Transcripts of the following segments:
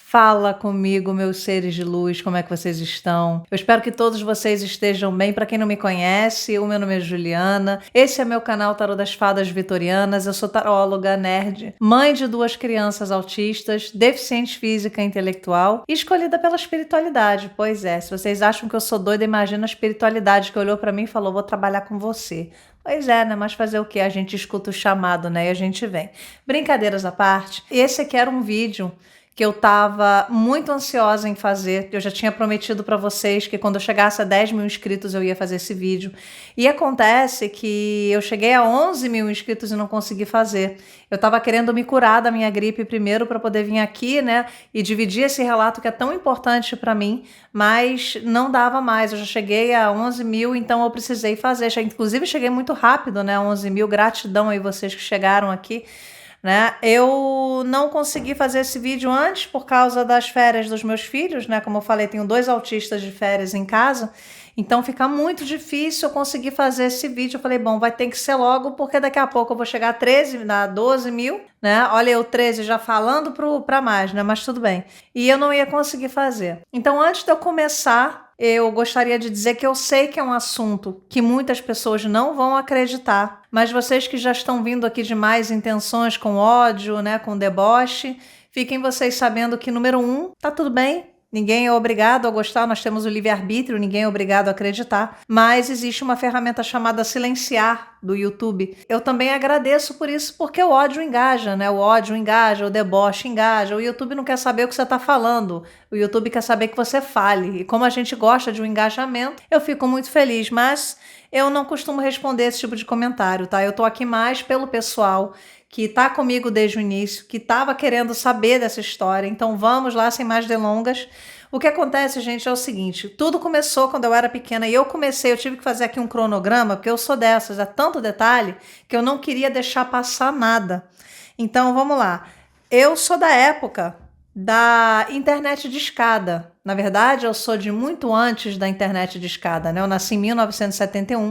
Fala comigo, meus seres de luz, como é que vocês estão? Eu espero que todos vocês estejam bem. Para quem não me conhece, o meu nome é Juliana. Esse é meu canal Tarô das Fadas Vitorianas. Eu sou taróloga, nerd, mãe de 2 crianças autistas, deficiente física e intelectual, e escolhida pela espiritualidade. Pois é, se vocês acham que eu sou doida, imagina a espiritualidade que olhou para mim e falou: vou trabalhar com você. Pois é, né? Mas fazer o quê? A gente escuta o chamado, né? E a gente vem. Brincadeiras à parte, esse aqui era um vídeo que eu estava muito ansiosa em fazer. Eu já tinha prometido para vocês que quando eu chegasse a 10 mil inscritos eu ia fazer esse vídeo. E acontece que eu cheguei a 11 mil inscritos e não consegui fazer. Eu estava querendo me curar da minha gripe primeiro para poder vir aqui, né, e dividir esse relato que é tão importante para mim, mas não dava mais. Eu já cheguei a 11 mil, então eu precisei fazer. Inclusive cheguei muito rápido, né, 11 mil. Gratidão aí vocês que chegaram aqui. Né? Eu não consegui fazer esse vídeo antes por causa das férias dos meus filhos, né? Como eu falei, tenho 2 autistas de férias em casa, então fica muito difícil eu conseguir fazer esse vídeo. Eu falei, bom, vai ter que ser logo, porque daqui a pouco eu vou chegar a 13, a 12 mil, né? Olha, eu 13 já falando para mais, né? Mas tudo bem. E eu não ia conseguir fazer. Então, antes de eu começar, eu gostaria de dizer que eu sei que é um assunto que muitas pessoas não vão acreditar, mas vocês que já estão vindo aqui de más intenções, com ódio, né, com deboche, fiquem vocês sabendo que, número 1, tá tudo bem. Ninguém é obrigado a gostar, nós temos o livre-arbítrio, ninguém é obrigado a acreditar, mas existe uma ferramenta chamada silenciar do YouTube. Eu também agradeço por isso, porque o ódio engaja, né? O ódio engaja, o deboche engaja. O YouTube não quer saber o que você está falando, o YouTube quer saber que você fale. E como a gente gosta de um engajamento, eu fico muito feliz, mas eu não costumo responder esse tipo de comentário, tá? Eu tô aqui mais pelo pessoal que está comigo desde o início, que estava querendo saber dessa história. Então vamos lá, sem mais delongas. O que acontece, gente, é o seguinte: tudo começou quando eu era pequena e eu tive que fazer aqui um cronograma, porque eu sou dessas, é tanto detalhe que eu não queria deixar passar nada. Então vamos lá. Eu sou da época da internet de escada. Na verdade, eu sou de muito antes da internet de escada, né? Eu nasci em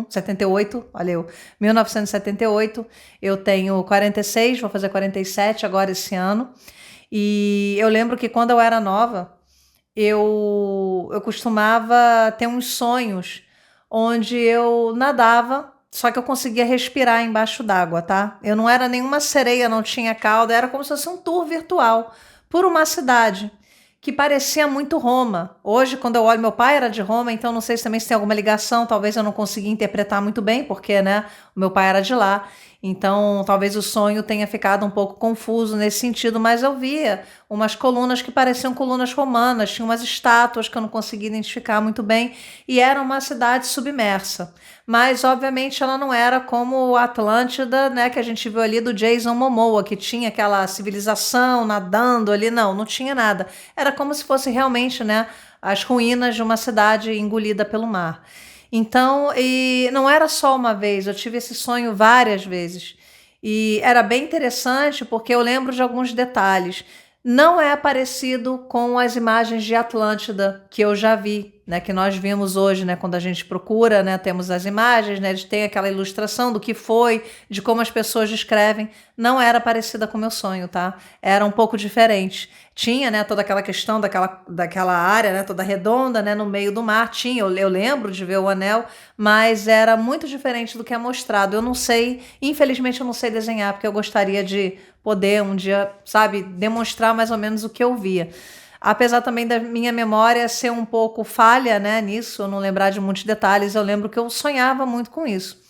78, olha eu, 1978, eu tenho 46, vou fazer 47 agora esse ano, e eu lembro que quando eu era nova, eu costumava ter uns sonhos onde eu nadava, só que eu conseguia respirar embaixo d'água, tá? Eu não era nenhuma sereia, não tinha cauda, era como se fosse um tour virtual por uma cidade que parecia muito Roma. Hoje, quando eu olho, meu pai era de Roma, então não sei se também se tem alguma ligação, talvez eu não consegui interpretar muito bem, porque, né, o meu pai era de lá, então talvez o sonho tenha ficado um pouco confuso nesse sentido, mas eu via umas colunas que pareciam colunas romanas, tinha umas estátuas que eu não conseguia identificar muito bem, e era uma cidade submersa. Mas, obviamente, ela não era como a Atlântida, né, que a gente viu ali do Jason Momoa, que tinha aquela civilização nadando ali. Não tinha nada. Era como se fosse realmente, né, as ruínas de uma cidade engolida pelo mar. Então, e não era só uma vez, eu tive esse sonho várias vezes. E era bem interessante porque eu lembro de alguns detalhes. Não é parecido com as imagens de Atlântida que eu já vi, né, que nós vimos hoje, né, quando a gente procura, né, temos as imagens, né, tem aquela ilustração do que foi, de como as pessoas descrevem. Não era parecida com o meu sonho, tá? Era um pouco diferente. Tinha, né, toda aquela questão daquela área, né, toda redonda, né, no meio do mar. Tinha, eu lembro de ver o anel, mas era muito diferente do que é mostrado. Eu não sei, infelizmente eu não sei desenhar, porque eu gostaria de poder um dia, sabe, demonstrar mais ou menos o que eu via. Apesar também da minha memória ser um pouco falha, né, nisso, eu não lembrar de muitos detalhes, eu lembro que eu sonhava muito com isso.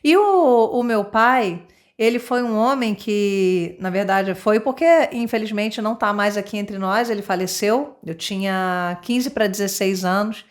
E o meu pai, ele foi um homem que, na verdade, foi porque, infelizmente, não está mais aqui entre nós, ele faleceu, eu tinha 15 para 16 anos,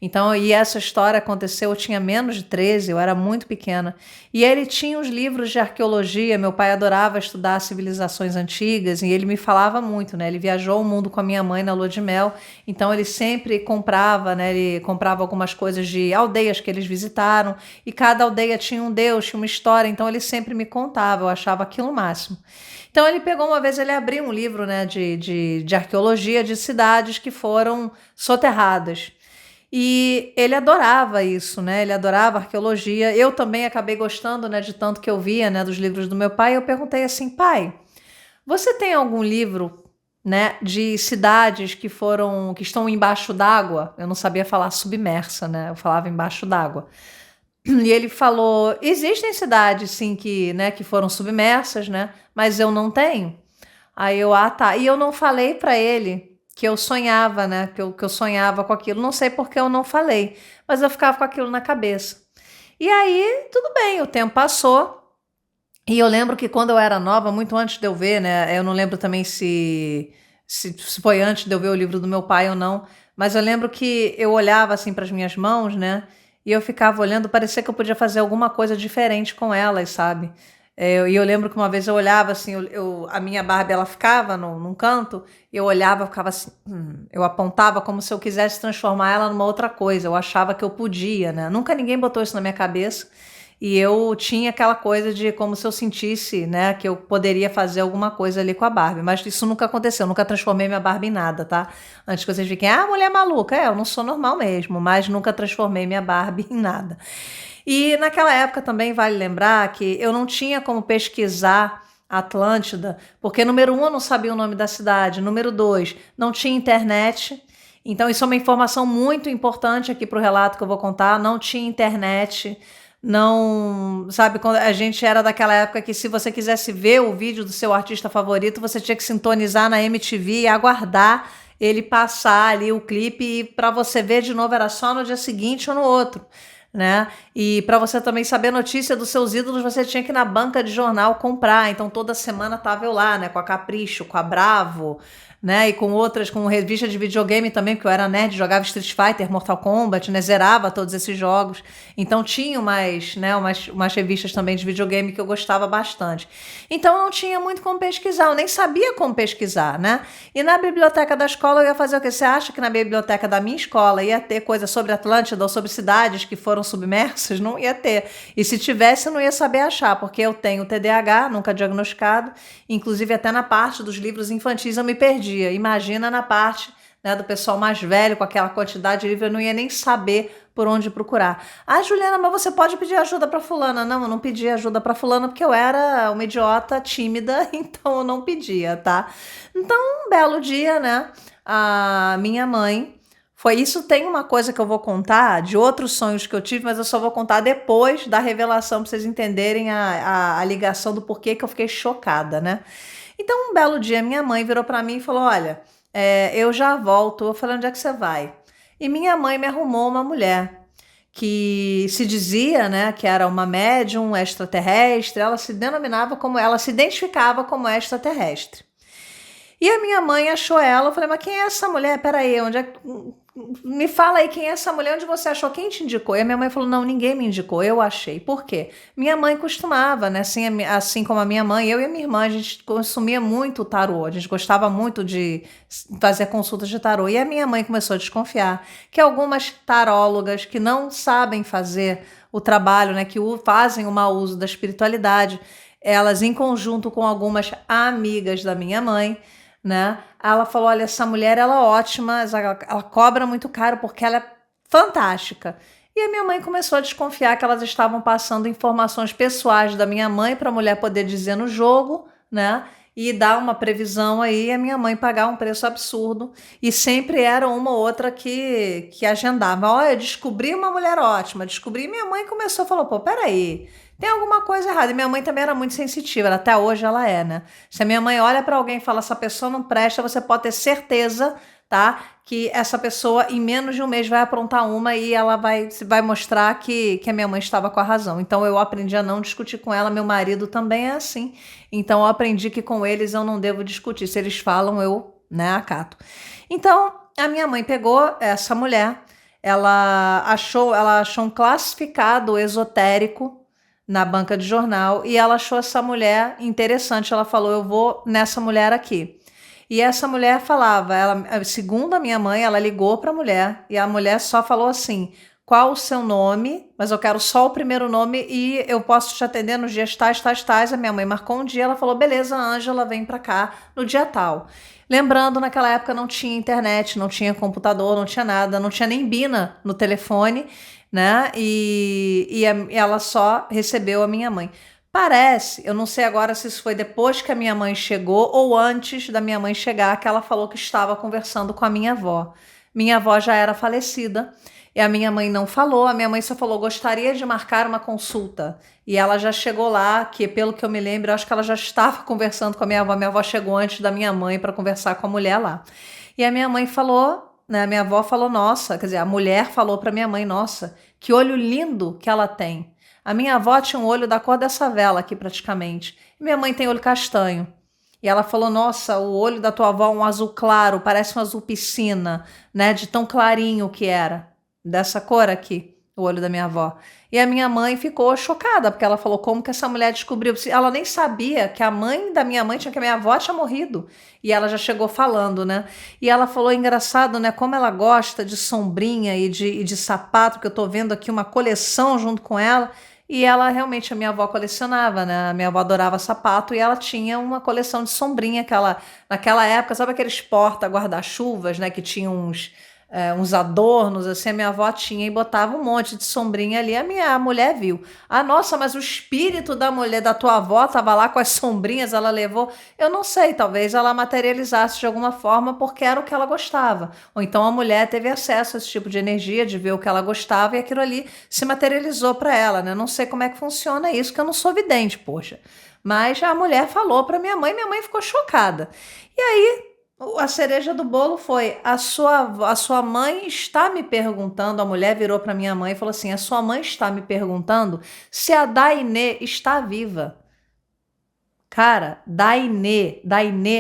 então, e essa história aconteceu, eu tinha menos de 13, eu era muito pequena. E ele tinha os livros de arqueologia, meu pai adorava estudar civilizações antigas, e ele me falava muito, né? Ele viajou o mundo com a minha mãe na lua de mel, então ele sempre comprava, né? Ele comprava algumas coisas de aldeias que eles visitaram, e cada aldeia tinha um deus, tinha uma história, então ele sempre me contava, eu achava aquilo o máximo. Então ele pegou uma vez, ele abriu um livro, né, de arqueologia de cidades que foram soterradas. E ele adorava isso, né? Ele adorava arqueologia. Eu também acabei gostando, né, de tanto que eu via, né, dos livros do meu pai. Eu perguntei assim, pai, você tem algum livro né, de cidades que estão embaixo d'água. Eu não sabia falar submersa, né? Eu falava embaixo d'água. E ele falou: existem cidades, sim, que foram submersas, né? Mas eu não tenho. Aí eu, ah, tá. E eu não falei para ele que eu sonhava, né? Que eu sonhava com aquilo. Não sei por que eu não falei, mas eu ficava com aquilo na cabeça. E aí, tudo bem, o tempo passou. E eu lembro que quando eu era nova, muito antes de eu ver, né? Eu não lembro também se foi antes de eu ver o livro do meu pai ou não, mas eu lembro que eu olhava assim para as minhas mãos, né? E eu ficava olhando, parecia que eu podia fazer alguma coisa diferente com elas, sabe? E eu lembro que uma vez eu olhava assim, a minha Barbie ela ficava num canto, eu olhava, ficava assim, eu apontava como se eu quisesse transformar ela numa outra coisa. Eu achava que eu podia, né? Nunca ninguém botou isso na minha cabeça. E eu tinha aquela coisa de como se eu sentisse, né, que eu poderia fazer alguma coisa ali com a Barbie. Mas isso nunca aconteceu, eu nunca transformei minha Barbie em nada, tá? Antes que vocês fiquem, ah, mulher maluca. Eu não sou normal mesmo, mas nunca transformei minha Barbie em nada. E naquela época também vale lembrar que eu não tinha como pesquisar Atlântida, porque número um, eu não sabia o nome da cidade, número dois, não tinha internet. Então isso é uma informação muito importante aqui para o relato que eu vou contar, não tinha internet. Não, sabe, quando a gente era daquela época que se você quisesse ver o vídeo do seu artista favorito, você tinha que sintonizar na MTV e aguardar ele passar ali o clipe e para você ver de novo era só no dia seguinte ou no outro, né? E para você também saber notícia dos seus ídolos, você tinha que ir na banca de jornal comprar. Então toda semana tava eu lá, né, com a Capricho, com a Bravo, né, e com outras, com revista de videogame também, porque eu era nerd, jogava Street Fighter, Mortal Kombat, né, zerava todos esses jogos. Então tinha umas revistas também de videogame que eu gostava bastante. Então eu não tinha muito como pesquisar, eu nem sabia como pesquisar, né? E na biblioteca da escola eu ia fazer o quê? Você acha que na biblioteca da minha escola ia ter coisa sobre Atlântida ou sobre cidades que foram submersas? Não ia ter. E se tivesse, eu não ia saber achar, porque eu tenho TDAH, nunca diagnosticado, inclusive até na parte dos livros infantis eu me perdia. Imagina na parte, né, do pessoal mais velho, com aquela quantidade de livro, eu não ia nem saber por onde procurar. Ah, Juliana, mas você pode pedir ajuda para fulana. Não, eu não pedi ajuda para fulana porque eu era uma idiota tímida, então eu não pedia, tá? Então, um belo dia, né, a minha mãe foi isso. Tem uma coisa que eu vou contar de outros sonhos que eu tive, mas eu só vou contar depois da revelação para vocês entenderem a ligação do porquê que eu fiquei chocada, né? Então, um belo dia, minha mãe virou para mim e falou: olha, eu já volto. Eu falei: onde é que você vai? E minha mãe me arrumou uma mulher que se dizia, né, que era uma médium extraterrestre. Ela se denominava como, ela se identificava como extraterrestre. E a minha mãe achou ela. Eu falei: mas quem é essa mulher? Peraí, onde é que... Me fala aí quem é essa mulher, onde você achou, quem te indicou? E a minha mãe falou: não, ninguém me indicou, eu achei. Por quê? Minha mãe costumava, né, assim como a minha mãe, eu e a minha irmã, a gente consumia muito o tarô, a gente gostava muito de fazer consultas de tarô. E a minha mãe começou a desconfiar que algumas tarólogas que não sabem fazer o trabalho, né, que fazem o mau uso da espiritualidade, elas em conjunto com algumas amigas da minha mãe, né? Ela falou: olha, essa mulher ela é ótima, ela cobra muito caro porque ela é fantástica. E a minha mãe começou a desconfiar que elas estavam passando informações pessoais da minha mãe para a mulher poder dizer no jogo, né? E dar uma previsão aí, e a minha mãe pagar um preço absurdo. E sempre era uma ou outra que agendava. Olha, descobri uma mulher ótima, descobri. Minha mãe começou a falar: pô, peraí, tem alguma coisa errada. E minha mãe também era muito sensitiva, até hoje ela é, né? Se a minha mãe olha para alguém e fala: essa pessoa não presta, você pode ter certeza, tá, que essa pessoa em menos de um mês vai aprontar uma e ela vai mostrar que a minha mãe estava com a razão. Então eu aprendi a não discutir com ela. Meu marido também é assim. Então eu aprendi que com eles eu não devo discutir. Se eles falam, eu, né, acato. Então a minha mãe pegou essa mulher, ela achou um classificado esotérico na banca de jornal e ela achou essa mulher interessante. Ela falou: eu vou nessa mulher aqui. E essa mulher falava, segundo a minha mãe, ela ligou para a mulher e a mulher só falou assim: qual o seu nome? Mas eu quero só o primeiro nome e eu posso te atender nos dias tais, tais, tais. A minha mãe marcou um dia, ela falou: beleza, Ângela, vem para cá no dia tal. Lembrando, naquela época não tinha internet, não tinha computador, não tinha nada, não tinha nem Bina no telefone, né? E ela só recebeu a minha mãe. Parece, eu não sei agora se isso foi depois que a minha mãe chegou ou antes da minha mãe chegar, que ela falou que estava conversando com a minha avó. Minha avó já era falecida e a minha mãe não falou, a minha mãe só falou: gostaria de marcar uma consulta. E ela já chegou lá, que pelo que eu me lembro, eu acho que ela já estava conversando com a minha avó. Minha avó chegou antes da minha mãe para conversar com a mulher lá. E a minha mãe falou, né? A minha avó falou: nossa, quer dizer, a mulher falou para minha mãe: nossa, que olho lindo que ela tem. A minha avó tinha um olho da cor dessa vela aqui, praticamente. E minha mãe tem olho castanho. E ela falou: nossa, o olho da tua avó é um azul claro, parece um azul piscina, né? De tão clarinho que era. Dessa cor aqui, o olho da minha avó. E a minha mãe ficou chocada, porque ela falou: como que essa mulher descobriu? Ela nem sabia que a mãe da minha mãe tinha, que a minha avó tinha morrido. E ela já chegou falando, né? E ela falou: engraçado, né? Como ela gosta de sombrinha e de sapato, que eu tô vendo aqui uma coleção junto com ela. E ela realmente, a minha avó colecionava, né? A minha avó adorava sapato e ela tinha uma coleção de sombrinha que ela, naquela época, sabe aqueles porta-guarda-chuvas, né? Que tinham uns adornos, assim, a minha avó tinha e botava um monte de sombrinha ali. A mulher viu. Ah, nossa, mas o espírito da mulher, da tua avó, tava lá com as sombrinhas, ela levou. Eu não sei, talvez ela materializasse de alguma forma porque era o que ela gostava. Ou então a mulher teve acesso a esse tipo de energia, de ver o que ela gostava e aquilo ali se materializou para ela, né? Eu não sei como é que funciona isso, que eu não sou vidente, poxa. Mas a mulher falou para minha mãe ficou chocada. E aí a cereja do bolo foi: a sua mãe está me perguntando, a mulher virou para minha mãe e falou assim: a sua mãe está me perguntando se a Dainê está viva. Cara, Dainê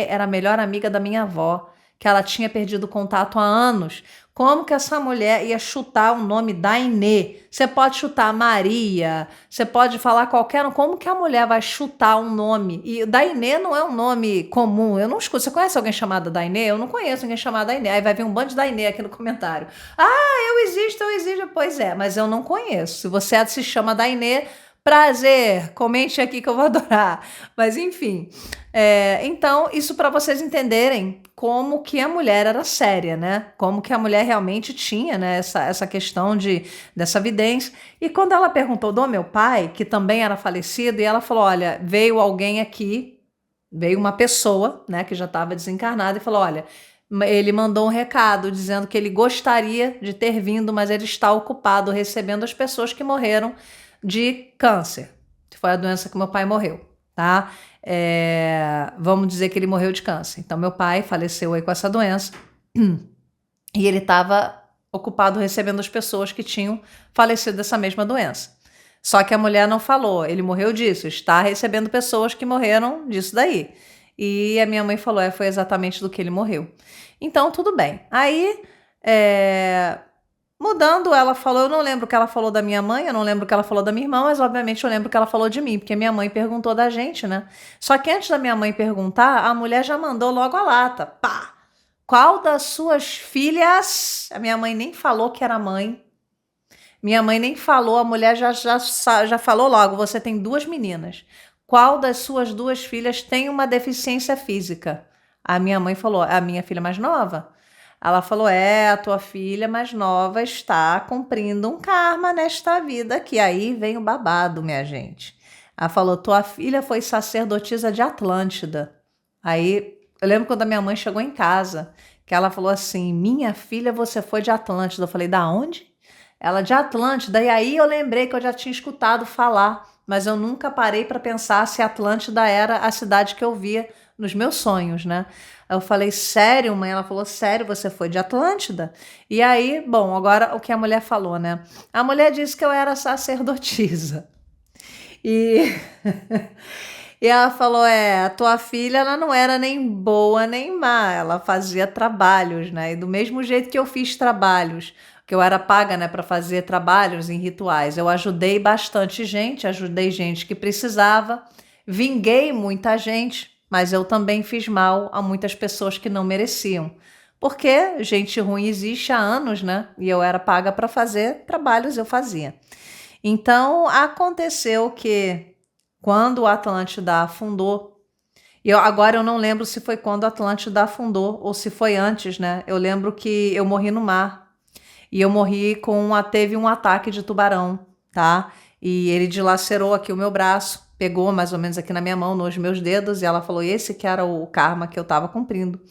era a melhor amiga da minha avó, que ela tinha perdido contato há anos. Como que essa mulher ia chutar o nome Dainê? Você pode chutar Maria, você pode falar qualquer um. Como que a mulher vai chutar um nome? E Dainê não é um nome comum. Eu não escuto. Você conhece alguém chamado Dainê? Eu não conheço ninguém chamado Dainê. Aí vai vir um bando de Dainê aqui no comentário. Ah, eu existo. Pois é, mas eu não conheço. Se você se chama Dainê, prazer, comente aqui que eu vou adorar. Mas enfim, então isso para vocês entenderem como que a mulher era séria, né? Como que a mulher realmente tinha, né, essa questão dessa vidência. E quando ela perguntou do meu pai, que também era falecido, e ela falou: olha, veio alguém aqui, veio uma pessoa, né, que já estava desencarnada, e falou: olha, ele mandou um recado dizendo que ele gostaria de ter vindo, mas ele está ocupado recebendo as pessoas que morreram de câncer, que foi a doença que meu pai morreu, tá? Vamos dizer que ele morreu de câncer. Então, meu pai faleceu aí com essa doença e ele estava ocupado recebendo as pessoas que tinham falecido dessa mesma doença. Só que a mulher não falou: ele morreu disso, está recebendo pessoas que morreram disso daí. E a minha mãe falou: foi exatamente do que ele morreu. Então, tudo bem. Aí, mudando, ela falou, eu não lembro o que ela falou da minha mãe, eu não lembro o que ela falou da minha irmã, mas obviamente eu lembro o que ela falou de mim, porque minha mãe perguntou da gente, né? Só que antes da minha mãe perguntar, a mulher já mandou logo a lata. Pá! Qual das suas filhas? A minha mãe nem falou que era mãe. Minha mãe nem falou, a mulher já falou logo: você tem 2 meninas. Qual das suas 2 filhas tem uma deficiência física? A minha mãe falou: a minha filha mais nova. Ela falou: a tua filha mais nova está cumprindo um karma nesta vida aqui. Aí vem o babado, minha gente. Ela falou: tua filha foi sacerdotisa de Atlântida. Aí, eu lembro quando a minha mãe chegou em casa, que ela falou assim: minha filha, você foi de Atlântida. Eu falei: da onde? Ela: de Atlântida. E aí eu lembrei que eu já tinha escutado falar, mas eu nunca parei para pensar se Atlântida era a cidade que eu via nos meus sonhos, né? Eu falei: sério, mãe? Ela falou: sério, você foi de Atlântida? E aí, bom, agora o que a mulher falou, né? A mulher disse que eu era sacerdotisa. E, e ela falou: a tua filha, ela não era nem boa nem má, ela fazia trabalhos, né? E do mesmo jeito que eu fiz trabalhos, que eu era paga, né, para fazer trabalhos em rituais, eu ajudei bastante gente, ajudei gente que precisava, vinguei muita gente, mas eu também fiz mal a muitas pessoas que não mereciam. Porque gente ruim existe há anos, né? E eu era paga para fazer trabalhos, eu fazia. Então, aconteceu que quando a Atlântida afundou, agora eu não lembro se foi quando a Atlântida afundou ou se foi antes, né? Eu lembro que eu morri no mar. E eu morri teve um ataque de tubarão, tá? E ele dilacerou aqui o meu braço, pegou mais ou menos aqui na minha mão, nos meus dedos, e ela falou, esse que era o karma que eu estava cumprindo.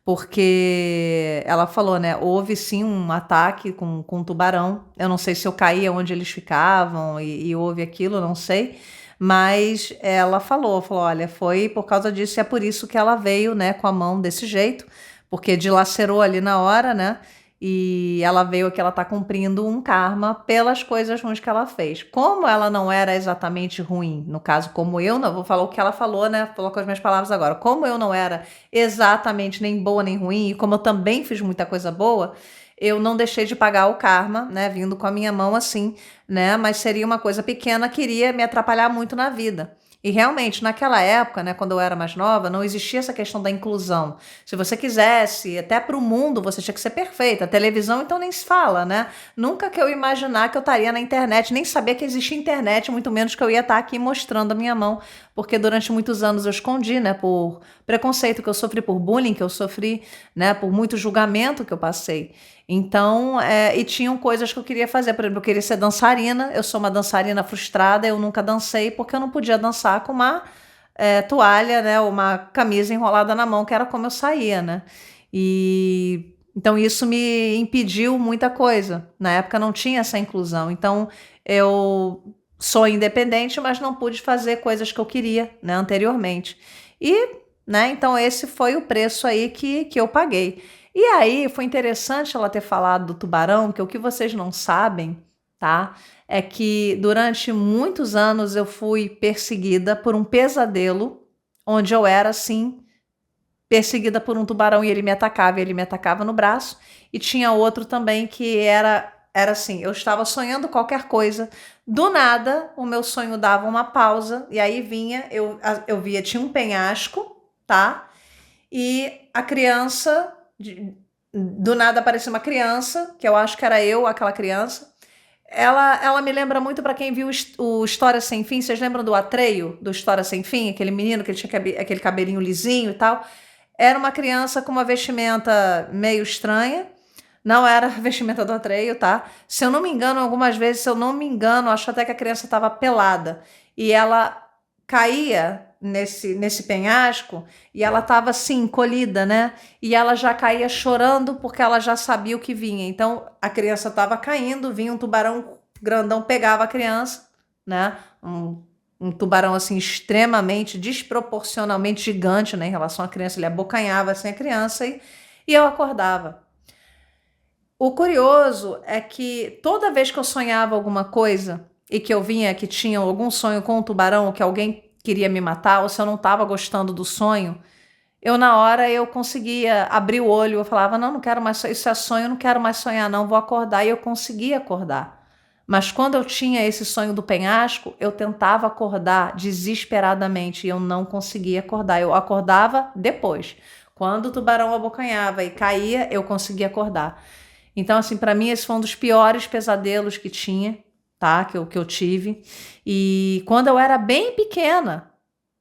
Porque ela falou, né, houve sim um ataque com um tubarão. Eu não sei se eu caía onde eles ficavam e houve aquilo, não sei. Mas ela falou, olha, foi por causa disso e é por isso que ela veio, né, com a mão desse jeito, porque dilacerou ali na hora, né? E ela veio que ela tá cumprindo um karma pelas coisas ruins que ela fez. Como ela não era exatamente ruim, no caso, como eu não, vou falar o que ela falou, né? Falou com as minhas palavras agora. Como eu não era exatamente nem boa nem ruim, e como eu também fiz muita coisa boa, eu não deixei de pagar o karma, né? Vindo com a minha mão assim, né? Mas seria uma coisa pequena que iria me atrapalhar muito na vida. E realmente, naquela época, né, quando eu era mais nova, não existia essa questão da inclusão. Se você quisesse, até para o mundo, você tinha que ser perfeita. A televisão, então, nem se fala, né? Nunca que eu imaginar que eu estaria na internet, nem sabia que existia internet, muito menos que eu ia estar aqui mostrando a minha mão, porque durante muitos anos eu escondi, né, por preconceito que eu sofri, por bullying que eu sofri, né, por muito julgamento que eu passei. Então, e tinham coisas que eu queria fazer. Por exemplo, eu queria ser dançarina. Eu sou uma dançarina frustrada. Eu nunca dancei porque eu não podia dançar com uma toalha, né? Uma camisa enrolada na mão, que era como eu saía, né? E então isso me impediu muita coisa. Na época não tinha essa inclusão. Então eu sou independente, mas não pude fazer coisas que eu queria, né? Anteriormente. E, né? Então esse foi o preço aí que eu paguei. E aí foi interessante ela ter falado do tubarão, que o que vocês não sabem, tá? É que durante muitos anos eu fui perseguida por um pesadelo, onde eu era, assim, perseguida por um tubarão e ele me atacava no braço. E tinha outro também que era assim, eu estava sonhando qualquer coisa, do nada o meu sonho dava uma pausa, e aí vinha, eu via, tinha um penhasco, tá? E a criança, do nada apareceu uma criança, que eu acho que era eu, aquela criança. Ela me lembra muito, para quem viu o História Sem Fim. Vocês lembram do Atreio, do História Sem Fim? Aquele menino que ele tinha aquele cabelinho lisinho e tal. Era uma criança com uma vestimenta meio estranha. Não era a vestimenta do Atreio, tá? Se eu não me engano, algumas vezes, se eu não me engano, acho até que a criança estava pelada. E ela caía nesse penhasco e ela estava assim, encolhida, né? E ela já caía chorando porque ela já sabia o que vinha. Então a criança estava caindo, vinha um tubarão grandão, pegava a criança, né? Um tubarão assim extremamente, desproporcionalmente gigante, né, em relação à criança. Ele abocanhava assim a criança e eu acordava. O curioso é que toda vez que eu sonhava alguma coisa e que eu vinha que tinha algum sonho com um tubarão, ou que alguém queria me matar, ou se eu não estava gostando do sonho, eu na hora eu conseguia abrir o olho, eu falava, não quero mais, isso é sonho, eu não quero mais sonhar não, vou acordar, e eu conseguia acordar. Mas quando eu tinha esse sonho do penhasco, eu tentava acordar desesperadamente e eu não conseguia acordar, eu acordava depois. Quando o tubarão abocanhava e caía, eu conseguia acordar. Então, assim, para mim esse foi um dos piores pesadelos que tinha, tá? Que eu tive. E quando eu era bem pequena,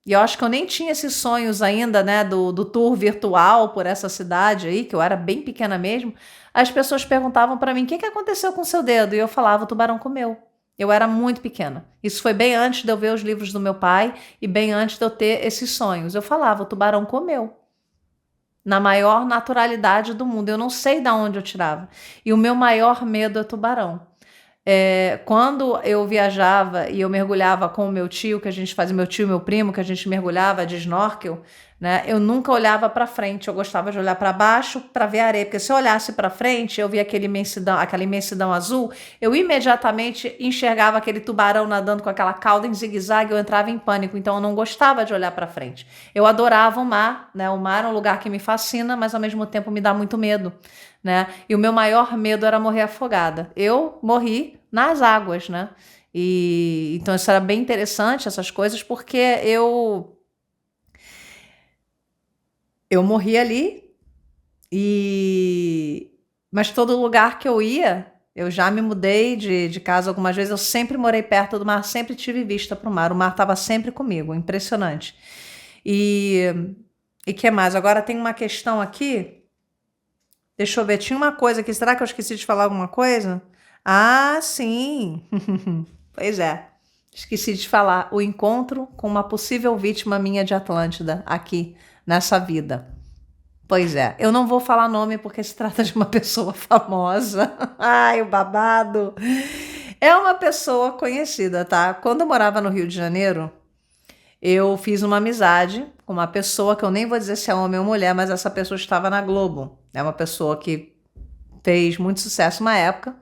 e eu acho que eu nem tinha esses sonhos ainda, né, do tour virtual por essa cidade aí, que eu era bem pequena mesmo, as pessoas perguntavam para mim, o que aconteceu com o seu dedo? E eu falava, o tubarão comeu. Eu era muito pequena. Isso foi bem antes de eu ver os livros do meu pai e bem antes de eu ter esses sonhos. Eu falava, o tubarão comeu. Na maior naturalidade do mundo. Eu não sei de onde eu tirava. E o meu maior medo é tubarão. Quando eu viajava e eu mergulhava com o meu tio, que a gente fazia, meu tio e meu primo, que a gente mergulhava de snorkel, né? Eu nunca olhava para frente, eu gostava de olhar para baixo para ver a areia, porque se eu olhasse para frente, eu via aquela imensidão azul, eu imediatamente enxergava aquele tubarão nadando com aquela cauda em zigue-zague, eu entrava em pânico, então eu não gostava de olhar para frente. Eu adorava o mar, né? O mar é um lugar que me fascina, mas ao mesmo tempo me dá muito medo, né? E o meu maior medo era morrer afogada. Eu morri nas águas, né? E então isso era bem interessante, essas coisas, porque eu morri ali mas todo lugar que eu ia, eu já me mudei de casa algumas vezes, eu sempre morei perto do mar, sempre tive vista para o mar estava sempre comigo, impressionante. E que mais? Agora tem uma questão aqui. Deixa eu ver, tinha uma coisa aqui. Será que eu esqueci de falar alguma coisa? Ah, sim. Pois é. Esqueci de falar, o encontro com uma possível vítima minha de Atlântida aqui nessa vida. Pois é, eu não vou falar nome porque se trata de uma pessoa famosa. Ai, o babado. É uma pessoa conhecida, tá? Quando eu morava no Rio de Janeiro, eu fiz uma amizade com uma pessoa que eu nem vou dizer se é homem ou mulher, mas essa pessoa estava na Globo. É uma pessoa que fez muito sucesso uma época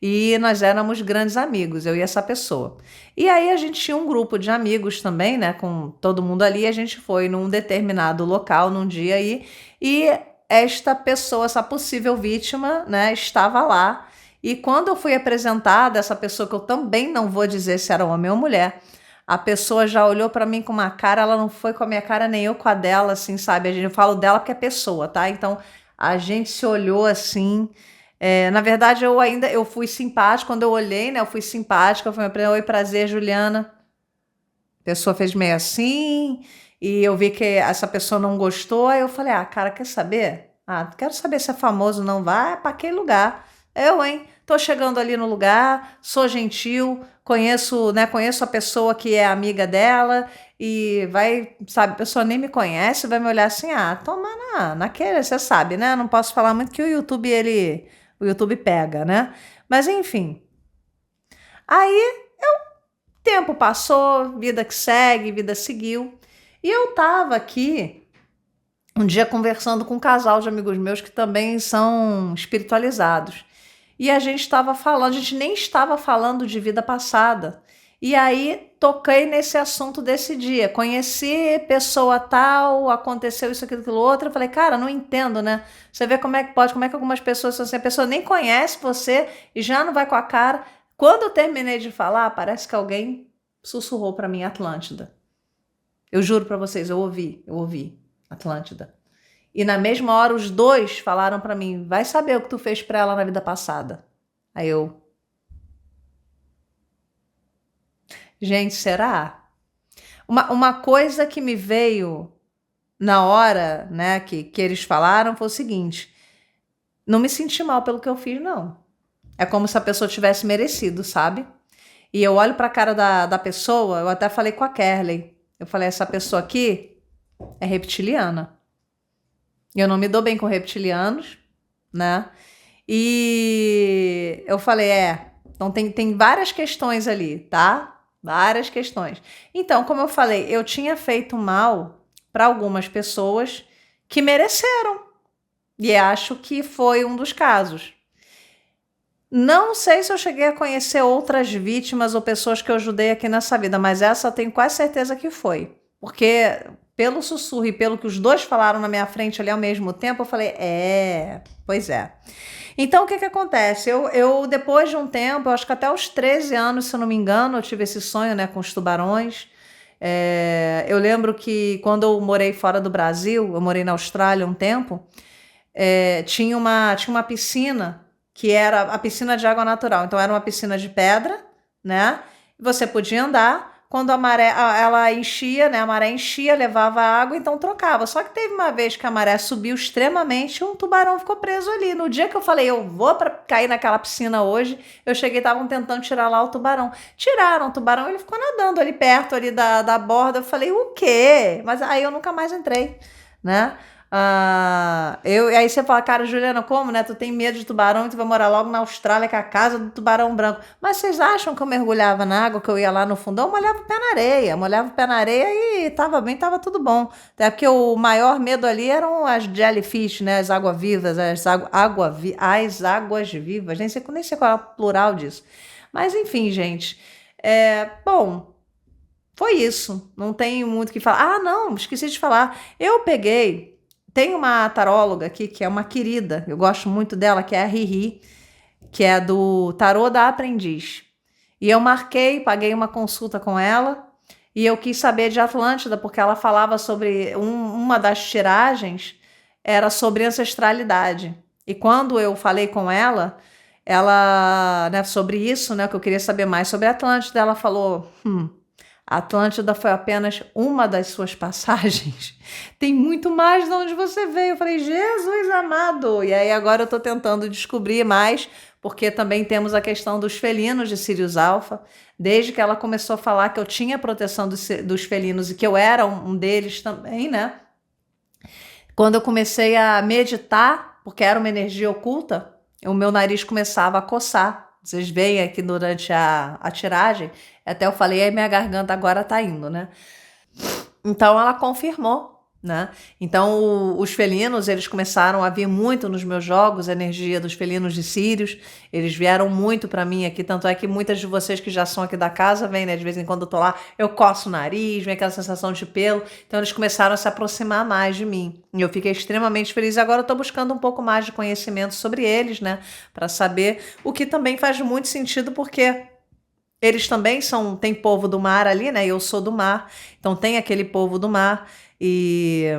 e nós éramos grandes amigos, eu e essa pessoa. E aí a gente tinha um grupo de amigos também, né, com todo mundo ali, e a gente foi num determinado local, num dia aí, e esta pessoa, essa possível vítima, né, estava lá. E quando eu fui apresentada, essa pessoa que eu também não vou dizer se era homem ou mulher, a pessoa já olhou para mim com uma cara, ela não foi com a minha cara nem eu com a dela, assim, sabe? Eu falo dela porque é pessoa, tá? Então a gente se olhou assim. Na verdade, eu fui simpática, quando eu olhei, né? Eu fui simpática, eu falei, oi, prazer, Juliana. A pessoa fez meio assim, e eu vi que essa pessoa não gostou, aí eu falei, cara, quer saber? Quero saber se é famoso, não vai para aquele lugar. Eu, hein? Tô chegando ali no lugar, sou gentil, conheço, né? Conheço a pessoa que é amiga dela e vai, sabe, a pessoa nem me conhece, vai me olhar assim, toma naquele, você sabe, né? Não posso falar muito que o YouTube pega, né? Mas enfim. Aí, tempo passou, vida que segue, vida seguiu. E eu tava aqui um dia conversando com um casal de amigos meus que também são espiritualizados. E a gente estava falando, a gente nem estava falando de vida passada. E aí toquei nesse assunto desse dia. Conheci pessoa tal, aconteceu isso, aquilo outro. Eu falei, cara, não entendo, né? Você vê como é que pode, como é que algumas pessoas são assim, a pessoa nem conhece você e já não vai com a cara. Quando eu terminei de falar, parece que alguém sussurrou para mim Atlântida. Eu juro para vocês, eu ouvi Atlântida. E na mesma hora os dois falaram para mim, vai saber o que tu fez para ela na vida passada. Aí eu, gente, será? Uma coisa que me veio na hora, né, que eles falaram foi o seguinte, não me senti mal pelo que eu fiz, não. É como se a pessoa tivesse merecido, sabe? E eu olho pra cara da pessoa, eu até falei com a Kerley, eu falei, essa pessoa aqui é reptiliana. Eu não me dou bem com reptilianos, né? E eu falei, então tem várias questões ali, tá? Várias questões. Então, como eu falei, eu tinha feito mal para algumas pessoas que mereceram. E acho que foi um dos casos. Não sei se eu cheguei a conhecer outras vítimas ou pessoas que eu ajudei aqui nessa vida, mas essa eu tenho quase certeza que foi. Porque pelo sussurro e pelo que os dois falaram na minha frente ali ao mesmo tempo, eu falei, pois é. Então, o que acontece? Eu depois de um tempo, eu acho que até os 13 anos, se eu não me engano, eu tive esse sonho, né, com os tubarões. Eu lembro que quando eu morei fora do Brasil, eu morei na Austrália um tempo, tinha uma piscina que era a piscina de água natural. Então, era uma piscina de pedra, né? Você podia andar. Quando a maré, ela enchia, né? A maré enchia, levava água, então trocava. Só que teve uma vez que a maré subiu extremamente e um tubarão ficou preso ali. No dia que eu falei, eu vou cair naquela piscina hoje, eu cheguei, estavam tentando tirar lá o tubarão. Tiraram o tubarão, ele ficou nadando ali perto ali da borda. Eu falei, o quê? Mas aí eu nunca mais entrei, né? Aí você fala, cara, Juliana, como, né? Tu tem medo de tubarão e tu vai morar logo na Austrália, que é a casa do tubarão branco. Mas vocês acham que eu mergulhava na água, que eu ia lá no fundão? Eu molhava o pé na areia e tava bem, tava tudo bom. Até porque o maior medo ali eram as jellyfish, né? As águas-vivas, as águas vivas. Nem sei qual é o plural disso. Mas enfim, gente. Bom, foi isso. Não tem muito o que falar. Não, esqueci de falar. Eu peguei. Tem uma taróloga aqui que é uma querida, eu gosto muito dela, que é a Riri, que é do Tarô da Aprendiz. E eu paguei uma consulta com ela, e eu quis saber de Atlântida, porque ela falava sobre, uma das tiragens era sobre ancestralidade. E quando eu falei com ela, né, sobre isso, né, que eu queria saber mais sobre Atlântida, ela falou, A Atlântida foi apenas uma das suas passagens. Tem muito mais de onde você veio. Eu falei, Jesus amado! E aí agora eu tô tentando descobrir mais, porque também temos a questão dos felinos de Sirius Alpha. Desde que ela começou a falar que eu tinha proteção dos felinos e que eu era um deles também, né? Quando eu comecei a meditar, porque era uma energia oculta, o meu nariz começava a coçar. Vocês veem aqui durante a tiragem, até eu falei, aí minha garganta agora tá indo, né? Então ela confirmou, né? Então os felinos, eles começaram a vir muito nos meus jogos, a energia dos felinos de Sirius, eles vieram muito pra mim aqui, tanto é que muitas de vocês que já são aqui da casa, vêm, né? De vez em quando eu tô lá, eu coço o nariz, vem aquela sensação de pelo, então eles começaram a se aproximar mais de mim, e eu fiquei extremamente feliz. Agora eu tô buscando um pouco mais de conhecimento sobre eles, né? Pra saber, o que também faz muito sentido, porque eles também têm povo do mar ali, né? Eu sou do mar, então tem aquele povo do mar. E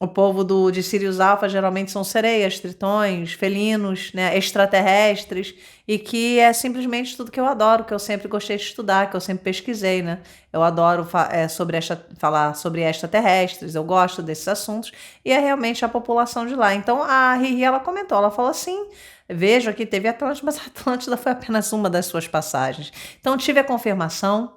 o povo de Sirius Alpha geralmente são sereias, tritões, felinos, né? Extraterrestres, e que é simplesmente tudo que eu adoro, que eu sempre gostei de estudar, que eu sempre pesquisei, né? Eu adoro falar sobre extraterrestres, eu gosto desses assuntos, e é realmente a população de lá. Então a Riri, ela comentou, ela falou assim, vejo aqui, teve Atlântida, mas a Atlântida foi apenas uma das suas passagens. Então tive a confirmação,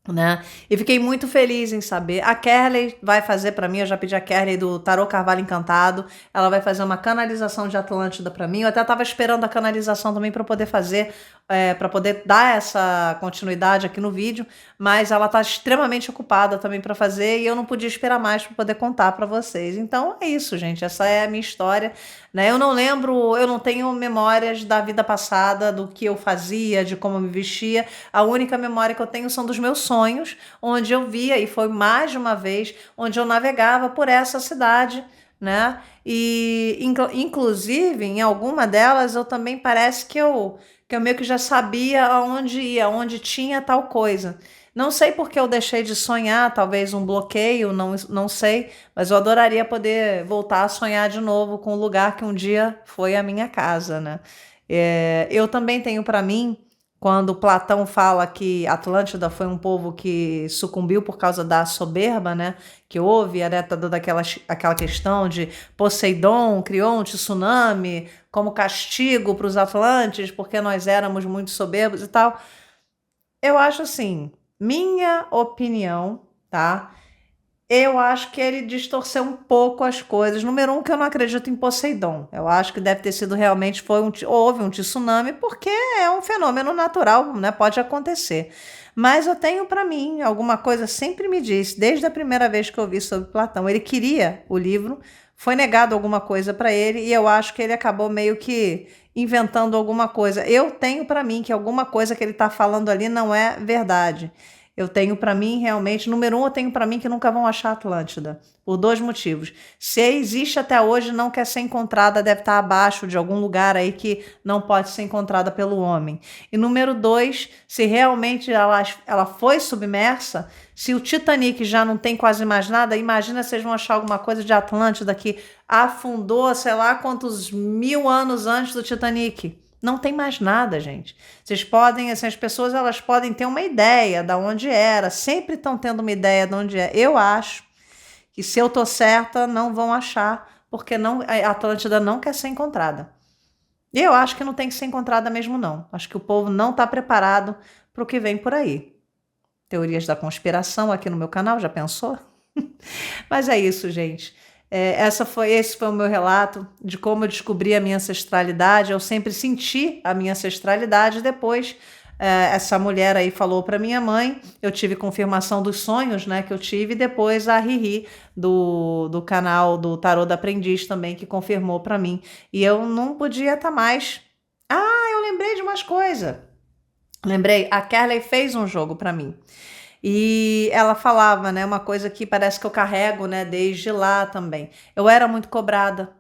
né? E fiquei muito feliz em saber. A Kerley vai fazer para mim, eu já pedi a Kerley do Tarô Carvalho Encantado, ela vai fazer uma canalização de Atlântida para mim. Eu até estava esperando a canalização também para poder fazer, para poder dar essa continuidade aqui no vídeo, mas ela está extremamente ocupada também para fazer e eu não podia esperar mais para poder contar para vocês. Então é isso, gente, essa é a minha história, né? Eu não lembro, eu não tenho memórias da vida passada, do que eu fazia, de como eu me vestia. A única memória que eu tenho são dos meus sonhos, onde eu via, e foi mais de uma vez, onde eu navegava por essa cidade, né? E inclusive em alguma delas eu também parece que eu meio que já sabia aonde ia, onde tinha tal coisa. Não sei porque eu deixei de sonhar, talvez um bloqueio, não sei, mas eu adoraria poder voltar a sonhar de novo com o lugar que um dia foi a minha casa, né? Eu também tenho para mim, quando Platão fala que Atlântida foi um povo que sucumbiu por causa da soberba, né? Que houve, né? Toda aquela questão de Poseidon criou um tsunami como castigo para os Atlantes, porque nós éramos muito soberbos e tal. Eu acho assim, minha opinião, tá? Eu acho que ele distorceu um pouco as coisas. Número um, que eu não acredito em Poseidon. Eu acho que deve ter sido realmente, houve um tsunami, porque é um fenômeno natural, né? Pode acontecer. Mas eu tenho para mim, alguma coisa sempre me disse, desde a primeira vez que eu vi sobre Platão, ele queria o livro, foi negado alguma coisa para ele, e eu acho que ele acabou meio que inventando alguma coisa. Eu tenho para mim que alguma coisa que ele está falando ali não é verdade. Eu tenho para mim realmente, número um, eu tenho para mim que nunca vão achar Atlântida, por dois motivos. Se existe até hoje, não quer ser encontrada, deve estar abaixo de algum lugar aí que não pode ser encontrada pelo homem. E número dois, se realmente ela foi submersa, se o Titanic já não tem quase mais nada, imagina se vocês vão achar alguma coisa de Atlântida que afundou, sei lá quantos 1000 anos antes do Titanic. Não tem mais nada, gente. Vocês podem, assim, as pessoas, elas podem ter uma ideia de onde era, sempre estão tendo uma ideia de onde é. Eu acho que se eu tô certa, não vão achar, porque a Atlântida não quer ser encontrada. E eu acho que não tem que ser encontrada mesmo, não. Acho que o povo não está preparado para o que vem por aí. Teorias da conspiração aqui no meu canal, já pensou? Mas é isso, gente. Esse foi o meu relato de como eu descobri a minha ancestralidade. Eu sempre senti a minha ancestralidade. Depois, essa mulher aí falou para minha mãe. Eu tive confirmação dos sonhos, né, que eu tive. E depois a Riri, do canal do Tarô da Aprendiz também, que confirmou para mim. E eu não podia estar mais... eu lembrei de umas coisas. Lembrei, a Kerley fez um jogo para mim. E ela falava, né, uma coisa que parece que eu carrego, né, desde lá também. Eu era muito cobrada,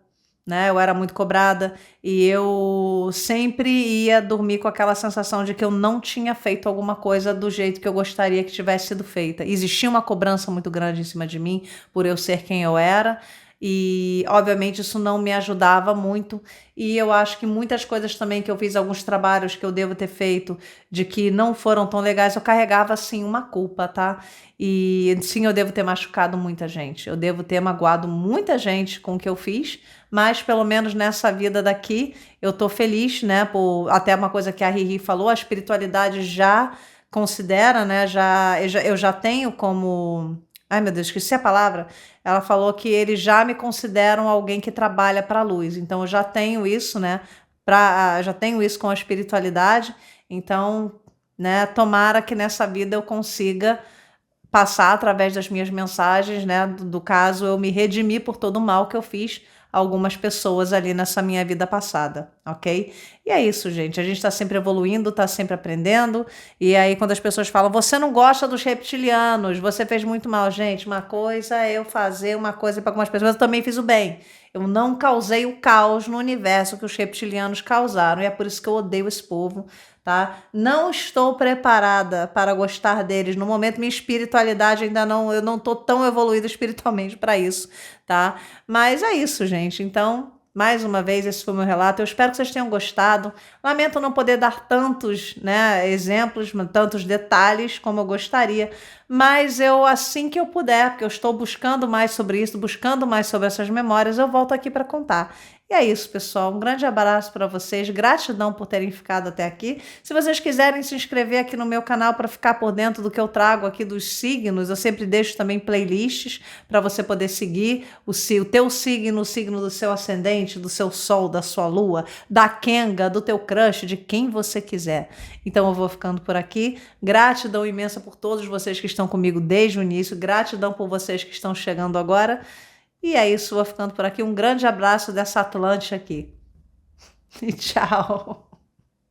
né? Eu era muito cobrada e eu sempre ia dormir com aquela sensação de que eu não tinha feito alguma coisa do jeito que eu gostaria que tivesse sido feita. Existia uma cobrança muito grande em cima de mim por eu ser quem eu era. e obviamente isso não me ajudava muito, e eu acho que muitas coisas também que eu fiz, alguns trabalhos que eu devo ter feito, de que não foram tão legais, eu carregava sim uma culpa, tá? E sim, eu devo ter machucado muita gente, eu devo ter magoado muita gente com o que eu fiz, mas pelo menos nessa vida daqui eu tô feliz, né? Por até uma coisa que a Riri falou, a espiritualidade já considera, né? Eu já tenho como. Ai, meu Deus, esqueci a palavra. Ela falou que eles já me consideram alguém que trabalha para a luz. Então, eu já tenho isso, né? Já tenho isso com a espiritualidade. Então, né? Tomara que nessa vida eu consiga passar através das minhas mensagens, né? Do caso, eu me redimir por todo o mal que eu fiz a algumas pessoas ali nessa minha vida passada, ok? E é isso, gente. A gente está sempre evoluindo, está sempre aprendendo. E aí, quando as pessoas falam, você não gosta dos reptilianos, você fez muito mal, gente. Uma coisa é eu fazer uma coisa para algumas pessoas, eu também fiz o bem. Eu não causei o caos no universo que os reptilianos causaram. E é por isso que eu odeio esse povo, tá? Não estou preparada para gostar deles. No momento, minha espiritualidade ainda não, eu não tô tão evoluída espiritualmente para isso, tá? Mas é isso, gente. Então, mais uma vez, esse foi o meu relato. Eu espero que vocês tenham gostado. Lamento não poder dar tantos, né, exemplos, tantos detalhes como eu gostaria, mas eu, assim que eu puder, porque eu estou buscando mais sobre isso, buscando mais sobre essas memórias, eu volto aqui para contar. E é isso, pessoal. Um grande abraço para vocês. Gratidão por terem ficado até aqui. Se vocês quiserem se inscrever aqui no meu canal para ficar por dentro do que eu trago aqui dos signos, eu sempre deixo também playlists para você poder seguir o teu signo, o signo do seu ascendente, do seu sol, da sua lua, da Kenga, do teu crush, de quem você quiser. Então eu vou ficando por aqui. Gratidão imensa por todos vocês que estão comigo desde o início. Gratidão por vocês que estão chegando agora. E é isso, vou ficando por aqui. Um grande abraço dessa Atlântica aqui. E tchau.